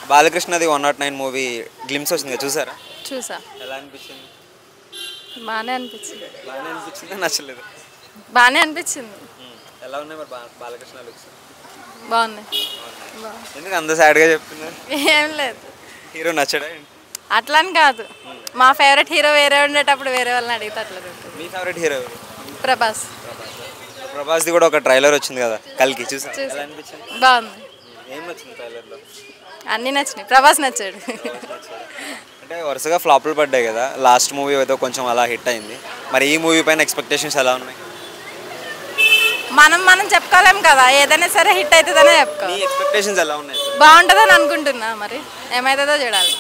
బాలకృష్ణది 109 movie glimpse వచ్చింది కదా, చూసారా? చూసా. ఎలా అనిపించింది? బాగానే అనిపించింది. బాగానే అనిపించింది, నచ్చలేదు? బాగానే అనిపించింది. ఎలా ఉన్నాయి మరి బాలకృష్ణ లుక్స్? బాగున్నాయి. ఎందుకు అంత సాడ్గా చెప్తున్నారు? ఏం లేదు, హీరో నచ్చడా? అట్లా అని కాదు. మా ఫేవరెట్ హీరో వేరే ఉండేటప్పుడు వేరే వాళ్ళని అడిగితే అట్లా ఉంటుంది. మీ ఫేవరెట్ హీరో ఎవరు? ప్రభాస్. ప్రభాస్ది కూడా ఒక ట్రైలర్ వచ్చింది కదా, కల్కి, చూసా? ఎలా అనిపించింది? బాగుంది. ఏం నచ్చింది ట్రైలర్లో? అన్నీ నచ్చినాయి. ప్రభాస్ నచ్చాడు. అంటే వరుసగా ఫ్లాప్లు పడ్డాయి కదా, లాస్ట్ మూవీ ఏదో కొంచెం అలా హిట్ అయింది. మరి ఈ మూవీ పైన ఎక్స్పెక్టేషన్స్ ఎలా ఉన్నాయి? మనం చెప్పుకోలేం కదా, ఏదైనా సరే హిట్ అవుతుందనే చెప్పుకోవాలి. మీ ఎక్స్పెక్టేషన్స్ ఎలా ఉన్నాయి? బాగుంటుందని అనుకుంటున్నా, మరి ఏమవుతుందో చూడాలి.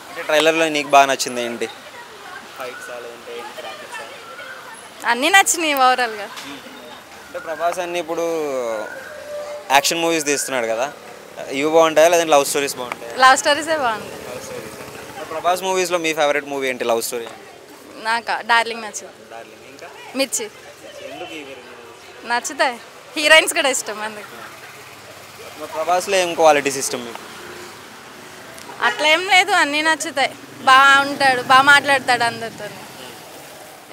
అంటే ట్రైలర్లో నీకు బాగా నచ్చింది ఏంటి? ఫైట్స్ అన్నీ నచ్చినాయి ఓవరాల్గా. అంటే ప్రభాస్ అన్ని ఇప్పుడు యాక్షన్ మూవీస్ తీస్తున్నాడు కదా, ఇవి బాగుంటాయా లేదంటే లవ్ స్టోరీస్ బాగుంటాయి? లవ్ స్టోరీసే బాగుంటాయి. ప్రభాస్ మూవీస్లో మీ ఫేవరెట్ మూవీ ఏంటి? లవ్ స్టోరీ నాకా డార్లింగ్ నచ్చింది. ఇంకా మిర్చి ఎందుకు నచ్చుతాయి. హీరోయిన్స్ కూడా ఇష్టం అందుకు. ప్రభాస్లో ఏం క్వాలిటీస్ ఇష్టం మీకు? అట్లా ఏం లేదు, అన్నీ నచ్చుతాయి. బాగుంటాడు, బాగా మాట్లాడతాడు, అందరితో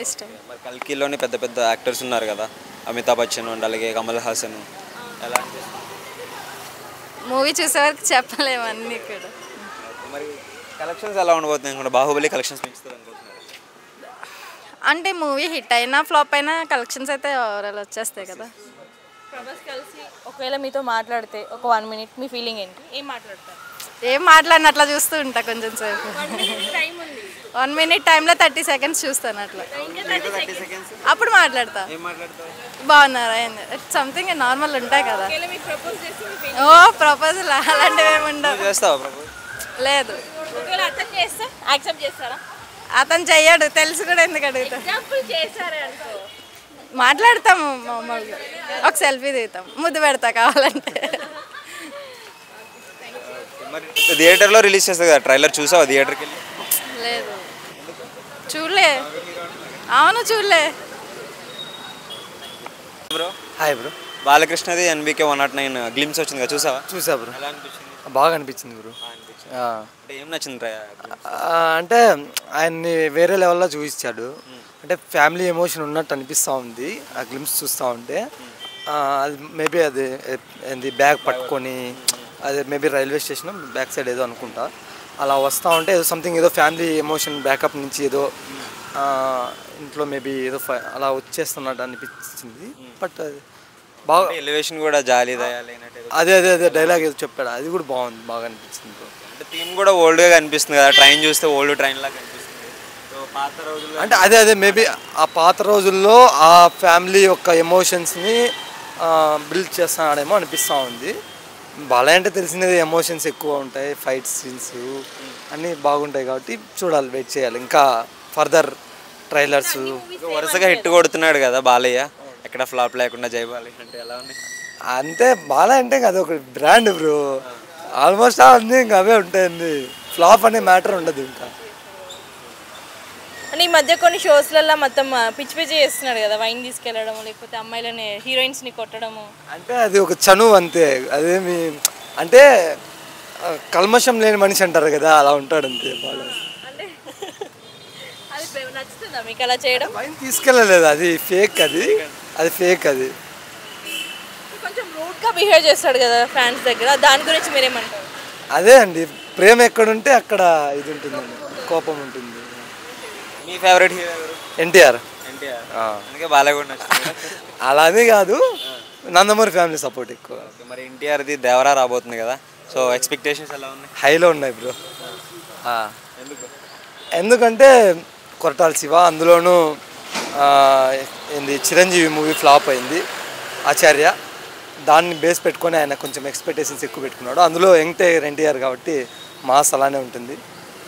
ఇష్టం. మరి కల్కిలోని పెద్ద పెద్ద యాక్టర్స్ ఉన్నారు కదా, అమితాబ్ బచ్చన్ అండ్ అలాగే కమల్ హాసన్. ఎలా మూవీ చూసే వరకు చెప్పలేము అన్నీ కూడా. మరి కలెక్షన్స్ ఎలా ఉండబోతున్నాయి అనుకుంటా? బాహుబలి కలెక్షన్స్ పెంచుతుంది అనుకుంటున్నారు? అంటే మూవీ హిట్ అయినా ఫ్లాప్ అయినా కలెక్షన్స్ అయితే ఓవరాల్ వచ్చేస్తాయి కదా. ప్రభాస్ కలిసి ఒకవేళ మీతో మాట్లాడితే ఒక 1 minute మీ ఫీలింగ్ ఏంటి? ఏం మాట్లాడతారు? ఏం మాట్లాడిన అట్లా చూస్తూ ఉంటా కొంచెం సేపు. 1 minute టైంలో 30 seconds చూస్తాను అట్లా. అప్పుడు మాట్లాడతా. బాగున్నారా సంథింగ్ నార్మల్ ఉంటాయి కదా. ఓ ప్రపోజల్ అలాంటివి ఏమి ఉండవు. లేదు. అతను చెయ్యడు, తెలుసు కూడా. ఎందుకు అడుగుతా? మాట్లాడతాము మామూలుగా, ఒక సెల్ఫీ దిగుతాం, ముద్దు పెడతా కావాలంటే. థియేటర్లో రిలీజ్ చేస్తుంది కదా ట్రైలర్, చూసావా థియేటర్కి వెళ్ళి? లేదు, చూడలే. అవును, చూడలే. Bro hi bro. బాలకృష్ణది ఎన్బికే 109 గ్లిమ్స్ వచ్చింది కదా, చూసావా? చూసా బ్రో. ఎలా అనిపించింది? బాగా అనిపించింది బ్రో. అంటే ఏం నచ్చింది? అంటే ఆయన్ని వేరే లెవెల్లో చూపించాడు. అంటే ఫ్యామిలీ ఎమోషన్ ఉన్నట్టు అనిపిస్తూ ఉంది ఆ గ్లిమ్స్ చూస్తూ ఉంటే. అది మేబీ అది ఏంది బ్యాగ్ పట్టుకొని, అదే maybe railway station back side ఏదో అనుకుంటా, అలా వస్తూ ఉంటే ఏదో సంథింగ్ ఏదో ఫ్యామిలీ ఎమోషన్ బ్యాకప్ నుంచి ఏదో ఇంట్లో మేబీ ఏదో అలా వచ్చేస్తున్నట్టు అనిపించింది. బట్ అది బాగా ఎలివేషన్ కూడా జాలి అదే అదే అదే డైలాగ్ ఏదో చెప్పాడు, అది కూడా బాగుంది, బాగా అనిపించింది. అంటే థీమ్ కూడా ఓల్డ్గా కనిపిస్తుంది కదా, ట్రైన్ చూస్తే ఓల్డ్ ట్రైన్ లాగా కనిపిస్తుంది. పాత రోజుల్లో అంటే అదే అదే మేబీ ఆ పాత రోజుల్లో ఆ ఫ్యామిలీ యొక్క ఎమోషన్స్ని బిల్డ్ చేస్తున్నాడేమో అనిపిస్తూ ఉంది. బాలయ్య అంటే తెలిసినది, ఎమోషన్స్ ఎక్కువ ఉంటాయి, ఫైట్ సీన్స్ అన్నీ బాగుంటాయి కాబట్టి చూడాలి, వెయిట్ చేయాలి ఇంకా ఫర్దర్ ట్రైలర్స్. వరుసగా హిట్ కొడుతున్నాడు కదా బాలయ్య, ఎక్కడ ఫ్లాప్ లేకుండా జైబాలి అంటే ఎలా ఉంది? అంటే బాలయ్య అంటే అది ఒక బ్రాండ్ బ్రో, ఆల్మోస్ట్ అన్నీ ఇంకా అవే ఉంటాయండి, ఫ్లాప్ అనే మ్యాటర్ ఉండదు ఇంకా. అంటే ఈ మధ్య కొన్ని షోస్లలో మొత్తం పిచ్చి పిచ్చి చేస్తున్నాడు కదా, వైన్ తీసుకెళ్ళడము, లేకపోతే అమ్మాయిలని హీరోయిన్స్ని కొట్టడము. అంటే అది ఒక చనువు అంతే, అదేమి అంటే కల్మషం లేని మనిషి అంటారు కదా, అలా ఉంటాడు అంతే బాలయ్య. అంటే అది నచ్చుతుందా మీకు అలా చేయడం? వైన్ తీసుకెళ్ళలేదు, అది ఫేక్, అది ఫేక్. అది కొంచెం రూడ్గా బిహేవ్ చేస్తాడు కదా ఫ్యాన్స్ దగ్గర, దాని గురించి మీరేమంటారు? అదే అండి, ప్రేమ ఎక్కడుంటే అక్కడ ఇది ఉంటుందండి, కోపం ఉంటుంది. మీ ఫేవరెట్ హీరో ఎవరు? ఎన్టీఆర్. అందుకే బాలయ్య కూడా నచ్చుతుంది. అలానే కాదు, నందమూరి ఫ్యామిలీ సపోర్ట్ ఎక్కువ. మరి ఎన్టీఆర్ది దేవరా రాబోతుంది కదా, సో ఎక్స్పెక్టేషన్స్ ఎలా ఉన్నాయి? హైలో ఉన్నాయి బ్రో. ఎందుకంటే కొరటాల శివ, అందులోనూ ఏంది చిరంజీవి మూవీ ఫ్లాప్ అయింది ఆచార్య, దాన్ని బేస్ పెట్టుకొని ఆయన కొంచెం ఎక్స్పెక్టేషన్స్ ఎక్కువ పెట్టుకున్నాడు. అందులో యంగ్ ఎన్టీఆర్ కాబట్టి మాస్ అలానే ఉంటుంది.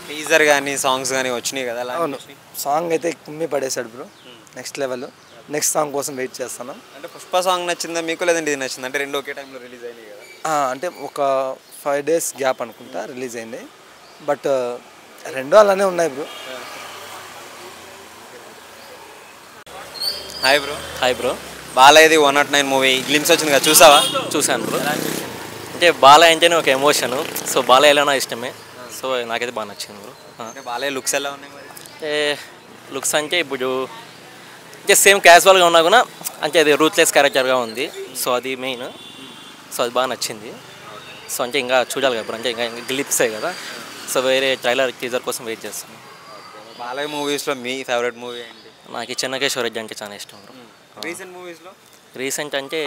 టీజర్ కానీ సాంగ్స్ కానీ వచ్చినాయి కదా. అవును, సాంగ్ అయితే కుమ్మి పడేశాడు bro, next level. Next song కోసం వెయిట్ చేస్తాను. అంటే పుష్ప సాంగ్ నచ్చిందా మీకు, లేదంటే ఇది నచ్చింది? అంటే రెండు ఒకే టైంలో రిలీజ్ అయినాయి కదా. అంటే ఒక 5 days గ్యాప్ అనుకుంటా రిలీజ్ అయింది, బట్ రెండు అలానే ఉన్నాయి bro. Hi bro. Hi bro. బాలయ్యది 109 మూవీ గ్లిమ్స్ వచ్చింది కదా, చూసావా? చూశాను బ్రో. అంటే అంటే బాలయ్య అంటేనే ఒక ఎమోషను. సో బాలయ్య ఎలా ఇష్టమే. సో నాకైతే బాగా నచ్చింది బ్రో. అంటే బాలయ్య లుక్స్ ఎలా ఉన్నాయి మరి? అంటే లుక్స్ అంటే ఇప్పుడు అంటే సేమ్ క్యాజువల్గా ఉన్నా కూడా అంటే అది రూత్లెస్ క్యారెక్టర్గా ఉంది. సో అది మెయిన్. సో అది బాగా నచ్చింది. సో అంటే ఇంకా చూడాలి కదా బ్రో. అంటే ఇంకా గ్లిప్సే కదా. సో వేరే ట్రైలర్ టీజర్ కోసం వెయిట్ చేస్తాను. బాలయ్య మూవీస్లో మీ ఫేవరెట్ మూవీ ఏంటి? నాకు ఈ చెన్నకేశ్వరరెడ్డి అంటే చాలా ఇష్టం బ్రో. రీసెంట్ మూవీస్లో రీసెంట్ అంటే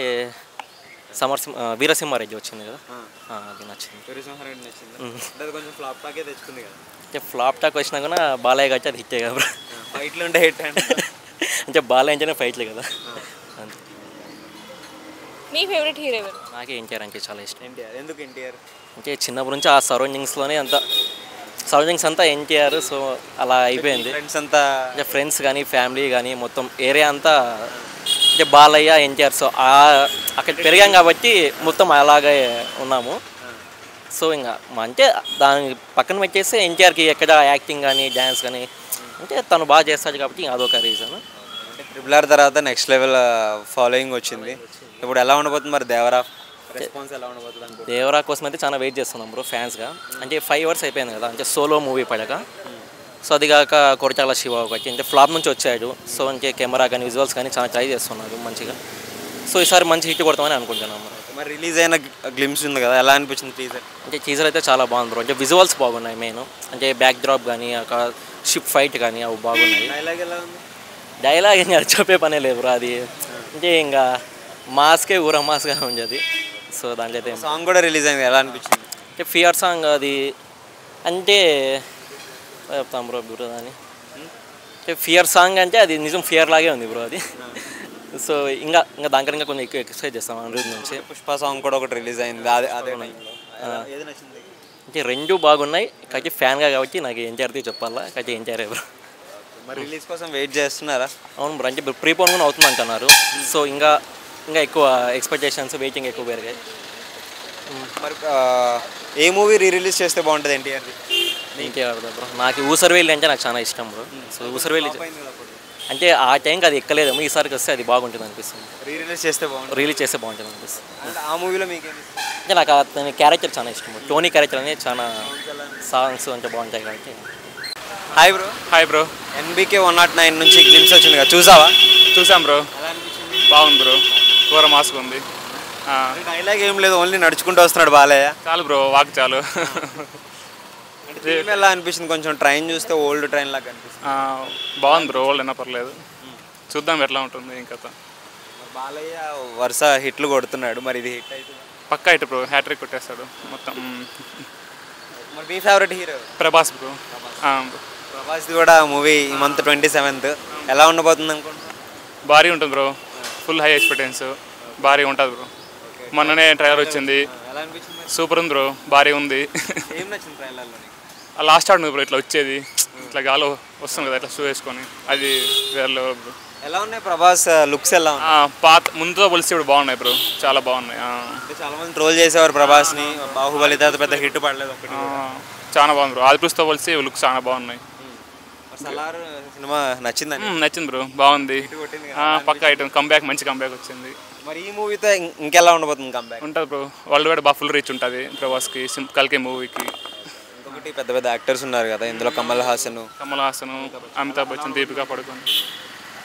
వీరసింహారెడ్డి వచ్చింది కదా, అది నచ్చింది. వీరసింహారెడ్డి నచ్చింది. అంటే అది కొంచెం ఫ్లాప్ టాకే తెచ్చుకుంది కదా. అంటే ఫ్లాప్ టాక్ వచ్చినా కూడా బాలయ్య గట్టి అది హిట్టే కదా బ్రో. ఫైట్లు ఉంటే హిట్ అండి. అంటే బాలయ్య అంటేనే ఫైట్లే కదా. అంతే. మీ ఫేవరెట్ హీరో ఎవరు? నాకే ఎన్టీఆర్ అంటే చాలా ఇష్టం. ఎన్టీఆర్. ఎందుకు ఎన్టీఆర్? అంటే చిన్నప్పటి నుంచి ఆ సరౌండింగ్స్లోనే సరౌండింగ్స్ అంతా ఎన్టీఆర్. సో అలా అయిపోయింది. ఫ్రెండ్స్ అంతా అంటే ఫ్రెండ్స్ కానీ ఫ్యామిలీ కానీ మొత్తం ఏరియా అంతా అంటే బాలయ్య ఎన్టీఆర్. సో అక్కడ పెరిగాం కాబట్టి మొత్తం అలాగే ఉన్నాము. సో ఇంకా అంటే దాని పక్కన పెట్టేసి ఎన్టీఆర్కి ఎక్కడ యాక్టింగ్ కానీ డ్యాన్స్ కానీ అంటే తను బాగా చేస్తాడు కాబట్టి అదొక రీజన్. అంటే RRR తర్వాత నెక్స్ట్ లెవెల్ ఫాలోయింగ్ వచ్చింది. ఇప్పుడు ఎలా ఉండబోతుంది మరి దేవరా రెస్పాన్స్ ఎలా ఉండబోతుంది అనుకో? దేవరా కోసం అయితే చాలా వెయిట్ చేస్తున్నాం బ్రో ఫ్యాన్స్గా. అంటే 5 years అయిపోయింది కదా అంటే సోలో మూవీ పడక. సో అది కాక కొరటాల శివ ఒకటి అంటే ఫ్లాప్ నుంచి వచ్చాడు. సో అంటే కెమెరా కానీ విజువల్స్ కానీ చాలా ట్రై చేస్తున్నారు మంచిగా. సో ఈసారి మంచి హిట్ కొడతామని అనుకుంటున్నాం. మరి రిలీజ్ అయిన గ్లిమ్స్ ఉంది కదా, ఎలా అనిపించింది టీజర్? అంటే టీజర్ అయితే చాలా బాగుంది బ్రో. అంటే విజువల్స్ బాగున్నాయి మెయిన్. అంటే బ్యాక్ డ్రాప్ కానీ ఒక షిప్ ఫైట్ కానీ అవి బాగున్నాయి. డైలాగ్ ఎలా ఉంది? డైలాగ్ ఇంకా చెప్పే పనే లేదు బ్రో. అది అంటే ఇంకా మాస్కే ఊర మాస్గా ఉండేది. సో దాంట్లో అయితే సాంగ్ కూడా రిలీజ్ అయింది, ఎలా అనిపించింది? అంటే ఫియర్ సాంగ్ అది అంటే చెప్తాం బ్రో బ్రో దాన్ని. అంటే ఫియర్ సాంగ్ అంటే అది నిజం ఫియర్ లాగే ఉంది బ్రో అది. సో ఇంకా దానికన్నా ఇంకా కొంచెం ఎక్కువ ఎక్సర్సైజ్ చేస్తాం అనిరుద్ధ్ నుంచి. పుష్ప సాంగ్ కూడా ఒకటి రిలీజ్ అయింది, అదే ఏది నచ్చింది? అంటే రెండు బాగున్నాయి. కాకపోతే ఫ్యాన్గా కాబట్టి నాకు ఎన్టీఆర్తో చెప్పాలా, కాకపోతే ఎన్టీఆర్ బ్రో. మరి రిలీజ్ కోసం వెయిట్ చేస్తున్నారా? అవును బ్రో. అంటే ప్రీపోన్ కూడా అవుతుంది అంటున్నారు. సో ఇంకా ఎక్కువ ఎక్స్పెక్టేషన్స్ వెయిటింగ్ ఎక్కువ పెరిగాయి. మరి ఏ మూవీ రిలీజ్ చేస్తే బాగుంటుంది ఎన్టీఆర్ది? ఎన్టీఆర్ బ్రో నాకు ఊసరవెల్లి అంటే నాకు చాలా ఇష్టం బ్రో. సో ఊసరవెల్లి అంటే ఆ టైంకి అది ఎక్కలేదేమో, ఈసారికి వస్తే అది బాగుంటుంది అనిపిస్తుంది. రిలీజ్ చేస్తే బాగుంటుంది. రిలీజ్ చేస్తే బాగుంటుంది అనిపిస్తుంది. అంటే ఆ మూవీలో మీకు అంటే నాకు అతని క్యారెక్టర్ చాలా ఇష్టం. టోనీ క్యారెక్టర్ అనేది చాలా సాంగ్స్ అంటే బాగుంటాయి కాబట్టి. Hi bro. Hi bro. NBK 109 నుంచి గ్లిమ్స్ వచ్చింది కదా, చూసావా? చూసాం బ్రో. బాగుంది బ్రో. కూర మాస్క్ ఉంది. డైలాగ్ ఏం లేదు, ఓన్లీ నడుచుకుంటూ వస్తున్నాడు బాలయ్య. చాలు బ్రో, వాక్ చాలు. అంటే ఎలా అనిపిస్తుంది? కొంచెం ట్రైన్ చూస్తే ఓల్డ్ ట్రైన్ లాగా అనిపిస్తుంది. బాగుంది బ్రో, ఓల్డ్ అయినా పర్లేదు. చూద్దాం ఎట్లా ఉంటుంది ఇంకా. బాలయ్య వరుస హిట్లు కొడుతున్నాడు, మరి ఇది హిట్ అయితే పక్కా హిట్ బ్రో. హ్యాట్రిక్ కొట్టేస్తాడు మొత్తం. మరి మీ ఫేవరెట్ హీరో? ప్రభాస్ బ్రో. ప్రభాస్ది కూడా మూవీ ఈ మంత్ 27th ఎలా ఉండబోతుంది అనుకుంటున్నా? భారీ ఉంటుంది బ్రో. Full high expectancy. భారీ ఉంటుంది బ్రో. మొన్ననే ట్రైలర్ వచ్చింది, ఎలా అనిపించింది? సూపర్ ఉంది బ్రో. భారీ ఉంది. ఏం నచ్చింది ట్రైలర్లో? లాస్ట్ ఆడు బ్రో ఇట్లా వచ్చేది, ఇట్లా గాలో వస్తుంది కదా ఇట్లా షూ వేసుకొని, అది వేరే లెవెల్ బ్రో. ఎలా ఉన్నాయి ప్రభాస్ లుక్స్? ఎలా ఉన్నాయి? పాత ముందుతో పోలిస్తే ఇప్పుడు బాగున్నాయి బ్రో, చాలా బాగున్నాయి. చాలా మంది ట్రోల్ చేసేవారు ప్రభాస్ని, బాహుబలి తర్వాత పెద్ద హిట్ పడలేదు ఒకటి. చాలా బాగుంది బ్రో. ఆదిపురుషుతో పోలిస్తే లుక్స్ చాలా బాగున్నాయి. సలార్ సినిమా నచ్చిందని? నచ్చింది బ్రో, బాగుంది. పక్కా ఐటమ్ కంబ్యాక్, మంచి కంబ్యాక్ వచ్చింది. మరి ఈ మూవీతో ఇంకెలా ఉండబోతుంది కంబ్యాక్? ఉంటుంది బ్రో. వరల్డ్ వైడ్ బాగా ఫుల్ రీచ్ ఉంటుంది ప్రభాస్కి, కల్కి మూవీకి. ఇంకొకటి పెద్ద పెద్ద యాక్టర్స్ ఉన్నారు కదా ఇందులో, కమల్ హాసన్, అమితాబ్ బచ్చన్, దీపికా పడుకోన్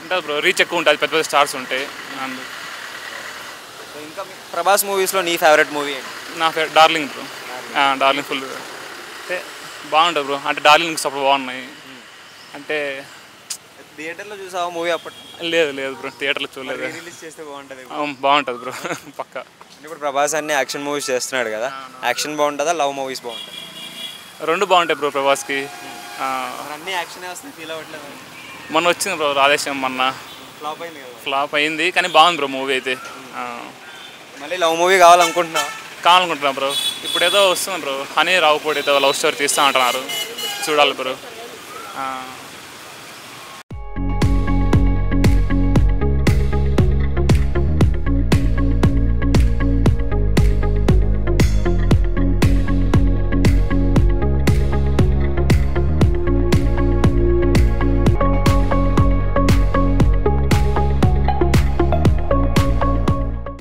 ఉంటుంది బ్రో. రీచ్ ఎక్కువ ఉంటుంది, పెద్ద పెద్ద స్టార్స్ ఉంటాయి. ఇంకా ప్రభాస్ మూవీస్లో నీ ఫేవరెట్ మూవీ ఏంటి? నా favourite darling bro. Darling full అంటే బాగుంటుంది బ్రో. అంటే డార్లింగ్ అప్పుడు బాగున్నాయి. అంటే థియేటర్లో చూసావా మూవీ అప్పటి? లేదు బ్రో, థియేటర్లో చూడలేదు. రిలీజ్ చేస్తే బాగుంటుంది. బాగుంటుంది బ్రో పక్కా. ఇప్పుడు ప్రభాస్ అన్ని యాక్షన్ మూవీస్ చేస్తున్నాడు కదా, యాక్షన్ బాగుంటుందా, లవ్ మూవీస్ బాగుంటుంది? రెండు బాగుంటాయి బ్రో ప్రభాస్కి. అన్ని యాక్షన్ వస్తాయి, ఫీల్ అవ్వట్లేదు. మొన్న వచ్చింది బ్రో రాధేశ్యామ్, మొన్న ఫ్లాప్ అయింది కదా. ఫ్లాప్ అయింది కానీ బాగుంది బ్రో మూవీ అయితే. మళ్ళీ లవ్ మూవీ కావాలనుకుంటున్నా బ్రో. ఇప్పుడు ఏదో వస్తుంది బ్రో, హనీ రావుపూడి ఏదో లవ్ స్టోరీ తీస్తా అంటున్నారు, చూడాలి బ్రో.